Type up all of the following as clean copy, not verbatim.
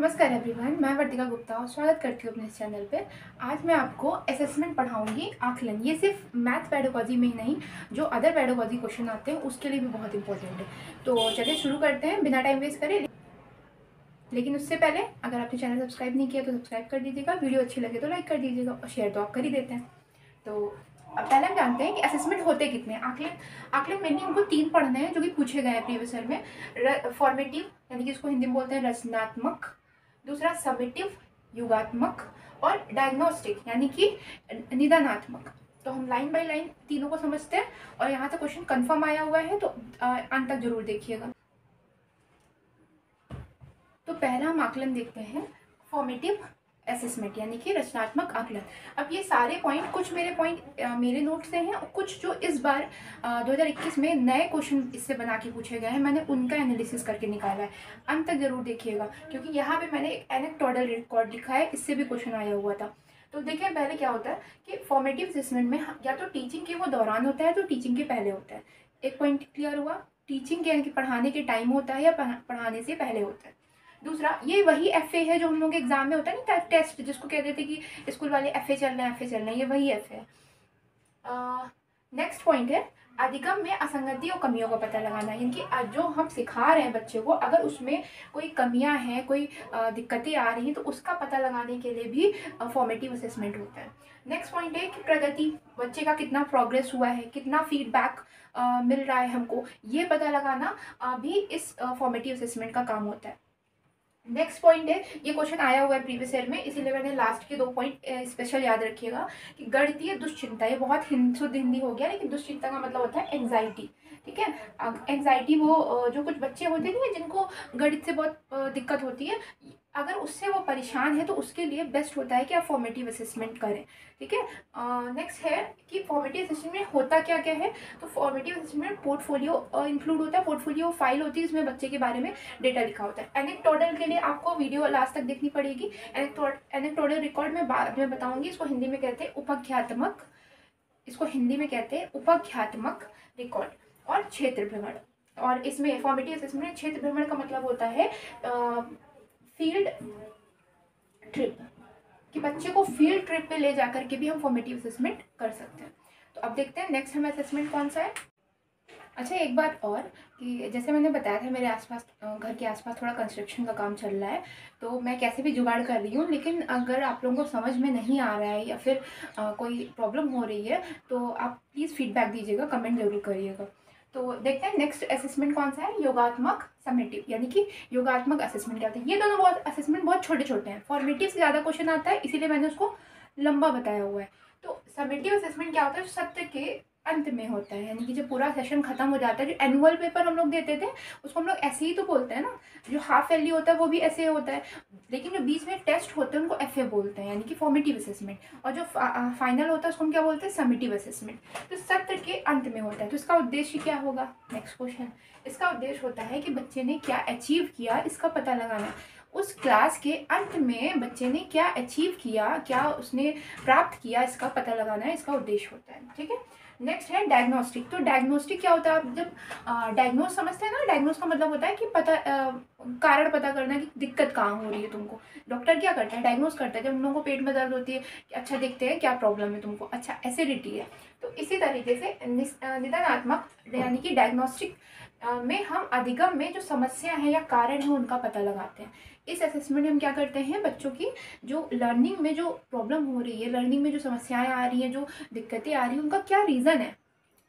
नमस्कार एवरीवन, मैं वर्तिका गुप्ता और स्वागत करती हूँ अपने इस चैनल पे। आज मैं आपको असेसमेंट पढ़ाऊंगी आकलन। ये सिर्फ मैथ पेडागोजी में ही नहीं, जो अदर पेडागोजी क्वेश्चन आते हैं उसके लिए भी बहुत इंपॉर्टेंट है। तो चलिए शुरू करते हैं बिना टाइम वेस्ट करे। लेकिन उससे पहले अगर आपने चैनल सब्सक्राइब नहीं किया तो सब्सक्राइब कर दीजिएगा, वीडियो अच्छी लगे तो लाइक कर दीजिएगा और शेयर तो आप कर ही देते हैं। तो अब पहले हम जानते हैं कि असेसमेंट होते कितने हैं। आकलन मेनली हमको 3 पढ़ने हैं जो कि पूछे गए हैं प्रीवियस ईयर में। फॉर्मेटिव यानी कि इसको हिंदी में बोलते हैं रचनात्मक, दूसरा समेटिव युगात्मक, और डायग्नोस्टिक यानी कि निदानात्मक। तो हम लाइन बाय लाइन तीनों को समझते हैं और यहाँ से क्वेश्चन कंफर्म आया हुआ है तो अंत तक जरूर देखिएगा। तो पहला हम आकलन देखते हैं, फॉर्मेटिव असेसमेंट यानी कि रचनात्मक आकलन। अब ये सारे पॉइंट, कुछ मेरे पॉइंट मेरे नोट से हैं और कुछ जो इस बार 2021 में नए क्वेश्चन इससे बना के पूछे गए हैं, मैंने उनका एनालिसिस करके निकाला है। अंत तक जरूर देखिएगा क्योंकि यहाँ पे मैंने एक एनेक्डोटल रिकॉर्ड लिखा है, इससे भी क्वेश्चन आया हुआ था। तो देखिए पहले क्या होता है कि फॉर्मेटिव असेसमेंट में या तो टीचिंग के वो दौरान होता है तो टीचिंग के पहले होता है। एक पॉइंट क्लियर हुआ, टीचिंग के यानी कि पढ़ाने के टाइम होता है या पढ़ाने से पहले होता है। दूसरा, ये वही एफए है जो हम लोग एग्जाम में होता है ना, टेस्ट जिसको कहते थे कि स्कूल वाले एफए चल रहे हैं, एफए चल रहे हैं, ये वही एफए है। नेक्स्ट पॉइंट है अधिगम में असंगति और कमियों का पता लगाना, यानी कि जो हम सिखा रहे हैं बच्चे को, अगर उसमें कोई कमियां हैं, कोई दिक्कतें आ रही हैं तो उसका पता लगाने के लिए भी फॉर्मेटिव असेसमेंट होता है। नेक्स्ट पॉइंट है कि प्रगति, बच्चे का कितना प्रोग्रेस हुआ है, कितना फीडबैक मिल रहा है हमको, ये पता लगाना भी इस फॉर्मेटिव असेसमेंट का काम होता है। नेक्स्ट पॉइंट है, ये क्वेश्चन आया हुआ है प्रीवियस ईयर में, इसीलिए मैंने लास्ट के 2 पॉइंट स्पेशल याद रखिएगा कि गणितीय दुश्चिंता, ये बहुत शुद्ध हिंदी हो गया, लेकिन दुश्चिंता का मतलब होता है एंग्जाइटी। ठीक है, एंग्जाइटी वो जो कुछ बच्चे होते नहीं है जिनको गणित से बहुत दिक्कत होती है, अगर उससे वो परेशान है तो उसके लिए बेस्ट होता है कि आप फॉर्मेटिव असेसमेंट करें। ठीक है, नेक्स्ट है कि फॉर्मेटिव असेसमेंट में होता क्या क्या है। तो फॉर्मेटिव असेसमेंट में पोर्टफोलियो इंक्लूड होता है, पोर्टफोलियो फाइल होती है, इसमें बच्चे के बारे में डेटा लिखा होता है। एनेक्डोटल के लिए आपको वीडियो लास्ट तक देखनी पड़ेगी। एनेक्डोटल रिकॉर्ड में बाद में बताऊंगी, इसको हिंदी में कहते हैं उपख्यात्मक, इसको हिंदी में कहते हैं उपख्यात्मक रिकॉर्ड, और क्षेत्र भ्रमण। और इसमें फॉर्मेटिव असेसमेंट में क्षेत्र भ्रमण का मतलब होता है फील्ड ट्रिप, कि बच्चे को फील्ड ट्रिप पे ले जाकर के भी हम फॉर्मेटिव असेसमेंट कर सकते हैं। तो अब देखते हैं नेक्स्ट हमें असेसमेंट कौन सा है। अच्छा, एक बात और कि जैसे मैंने बताया था मेरे आसपास, घर के आसपास थोड़ा कंस्ट्रक्शन का काम चल रहा है, तो मैं कैसे भी जुगाड़ कर रही हूँ। लेकिन अगर आप लोगों को समझ में नहीं आ रहा है या फिर कोई प्रॉब्लम हो रही है तो आप प्लीज़ फीडबैक दीजिएगा, कमेंट जरूर करिएगा। तो देखते हैं नेक्स्ट असेसमेंट कौन सा है, योगात्मक समेटिव, यानी कि योगात्मक असेसमेंट क्या होता है। ये दोनों बहुत असेसमेंट बहुत छोटे छोटे हैं, फॉर्मेटिव से ज़्यादा क्वेश्चन आता है, इसीलिए मैंने उसको लंबा बताया हुआ है। तो समेटिव असेसमेंट क्या होता है, सत्र के अंत में होता है, यानी कि जब पूरा सेशन खत्म हो जाता है, जो एनुअल पेपर हम लोग देते थे उसको हम लोग ऐसे ही तो बोलते हैं ना, जो हाफ वैल्यू होता है वो भी ऐसे होता है, लेकिन जो बीच में टेस्ट होते हैं उनको एफए बोलते हैं, यानी कि फॉर्मेटिव असेसमेंट, और जो फाइनल होता है उसको हम क्या बोलते हैं, समेटिव असेसमेंट। तो सत्र के अंत में होता है। तो इसका उद्देश्य क्या होगा, नेक्स्ट क्वेश्चन, इसका उद्देश्य होता है कि बच्चे ने क्या अचीव किया इसका पता लगाना। उस क्लास के अंत में बच्चे ने क्या अचीव किया, क्या उसने प्राप्त किया, इसका पता लगाना है, इसका उद्देश्य होता है। ठीक है, नेक्स्ट है डायग्नोस्टिक। तो डायग्नोस्टिक क्या होता है, आप जब डायग्नोस समझते हैं ना, डायग्नोस का मतलब होता है कि कारण पता करना कि दिक्कत कहाँ हो रही है तुमको। डॉक्टर क्या करता है, डायग्नोस करता है। जब उन लोगों को पेट में दर्द होती है कि अच्छा देखते हैं क्या प्रॉब्लम है तुमको, अच्छा एसिडिटी है, तो इसी तरीके से निदानात्मक यानी कि डायग्नोस्टिक में हम अधिगम में जो समस्या है या कारण है उनका पता लगाते हैं। इस असेसमेंट में हम क्या करते हैं, बच्चों की जो लर्निंग में जो प्रॉब्लम हो रही है, लर्निंग में जो समस्याएं आ रही हैं, जो दिक्कतें आ रही हैं, उनका क्या रीज़न है,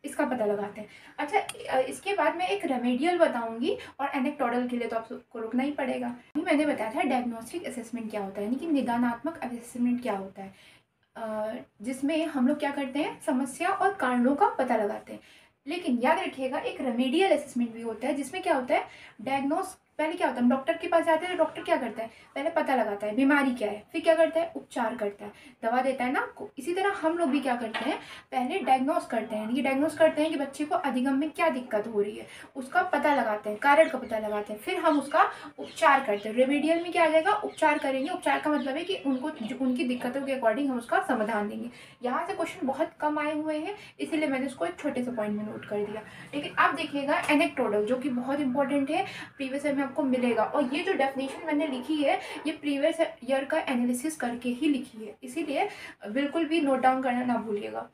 इसका पता लगाते हैं। अच्छा, इसके बाद मैं एक रेमेडियल बताऊंगी और एनेक्डोटल के लिए तो आपको रुकना ही पड़ेगा। मैंने बताया था डायग्नोस्टिक असेसमेंट क्या होता है, यानी कि निदानात्मक असेसमेंट क्या होता है, जिसमें हम लोग क्या करते हैं, समस्या और कारणों का पता लगाते हैं। लेकिन याद रखिएगा एक रेमेडियल असेसमेंट भी होता है, जिसमें क्या होता है, डायग्नोस पहले क्या होता है, हम डॉक्टर के पास जाते हैं तो डॉक्टर क्या करता है, पहले पता लगाता है बीमारी क्या है, फिर क्या करता है, उपचार करता है, दवा देता है ना आपको। इसी तरह हम लोग भी क्या करते हैं, पहले डायग्नोस करते हैं, यानी डायग्नोस करते हैं कि बच्चे को अधिगम में क्या दिक्कत हो रही है, उसका पता लगाते हैं, कारण का पता लगाते हैं, फिर हम उसका उपचार करते हैं। रेमेडियल में क्या आ जाएगा, उपचार करेंगे। उपचार का मतलब है कि उनको उनकी दिक्कतों के अकॉर्डिंग हम उसका समाधान देंगे। यहाँ से क्वेश्चन बहुत कम आए हुए हैं, इसीलिए मैंने उसको एक छोटे से पॉइंट में नोट कर दिया। लेकिन आप देखिएगा एनेक्डोटल, जो कि बहुत इंपॉर्टेंट है, प्रीवियस ईयर में आपको मिलेगा। और ये जो डेफिनेशन मैंने लिखी है ये प्रीवियस ईयर का एनालिसिस करके ही लिखी है, इसीलिए बिल्कुल भी नोट डाउन करना ना भूलिएगा।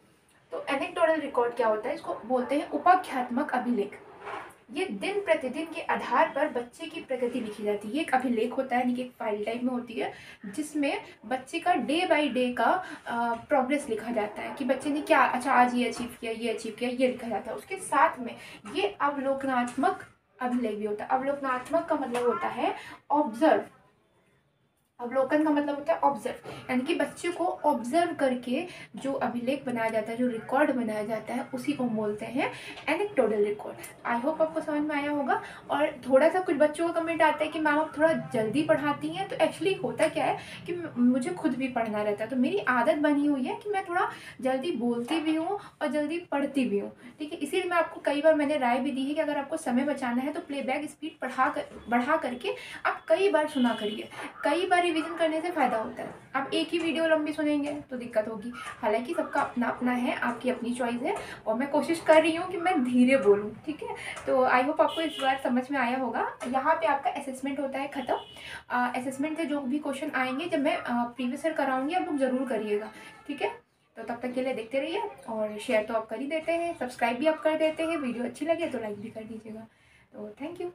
तो एनेक्डोटल रिकॉर्ड क्या होता है, इसको बोलते हैं उपाख्यात्मक अभिलेख। ये दिन प्रतिदिन के आधार पर बच्चे की प्रगति लिखी जाती है। ये एक अभिलेख होता है, यानी कि एक फाइल टाइप में होती है जिसमें बच्चे का डे बाय डे का प्रोग्रेस लिखा जाता है कि बच्चे ने क्या, अच्छा आज ये अचीव किया, ये अचीव किया, ये लिखा जाता है। उसके साथ में ये अवलोकनात्मक अभिलेख भी होता है। अवलोकनात्मक का मतलब होता है ऑब्जर्व, अवलोकन का मतलब होता है ऑब्जर्व, यानी कि बच्चे को ऑब्जर्व करके जो अभिलेख बनाया जाता है, जो रिकॉर्ड बनाया जाता है, उसी को बोलते हैं एनेक्डोटल रिकॉर्ड। आई होप आपको समझ में आया होगा। और थोड़ा सा कुछ बच्चों का कमेंट आता है कि मैम आप थोड़ा जल्दी पढ़ाती हैं, तो एक्चुअली होता क्या है कि मुझे खुद भी पढ़ना रहता है, तो मेरी आदत बनी हुई है कि मैं थोड़ा जल्दी बोलती भी हूँ और जल्दी पढ़ती भी हूँ, ठीक है। इसीलिए मैं आपको कई बार मैंने राय भी दी है कि अगर आपको समय बचाना है तो प्लेबैक स्पीड बढ़ा करके आप कई बार सुना करिए। कई बार रिवीजन करने से फ़ायदा होता है। आप एक ही वीडियो लंबी सुनेंगे तो दिक्कत होगी। हालांकि सबका अपना अपना है, आपकी अपनी चॉइस है, और मैं कोशिश कर रही हूँ कि मैं धीरे बोलूँ, ठीक है। तो आई होप आपको इस बार समझ में आया होगा। यहाँ पे आपका असेसमेंट होता है ख़त्म। असेसमेंट से जो भी क्वेश्चन आएंगे जब मैं प्रीवियस ईयर कराऊंगी, आप लोग ज़रूर करिएगा, ठीक है। तो तब तक के लिए देखते रहिए, और शेयर तो आप कर ही देते हैं, सब्सक्राइब भी आप कर देते हैं, वीडियो अच्छी लगे तो लाइक भी कर दीजिएगा। तो थैंक यू।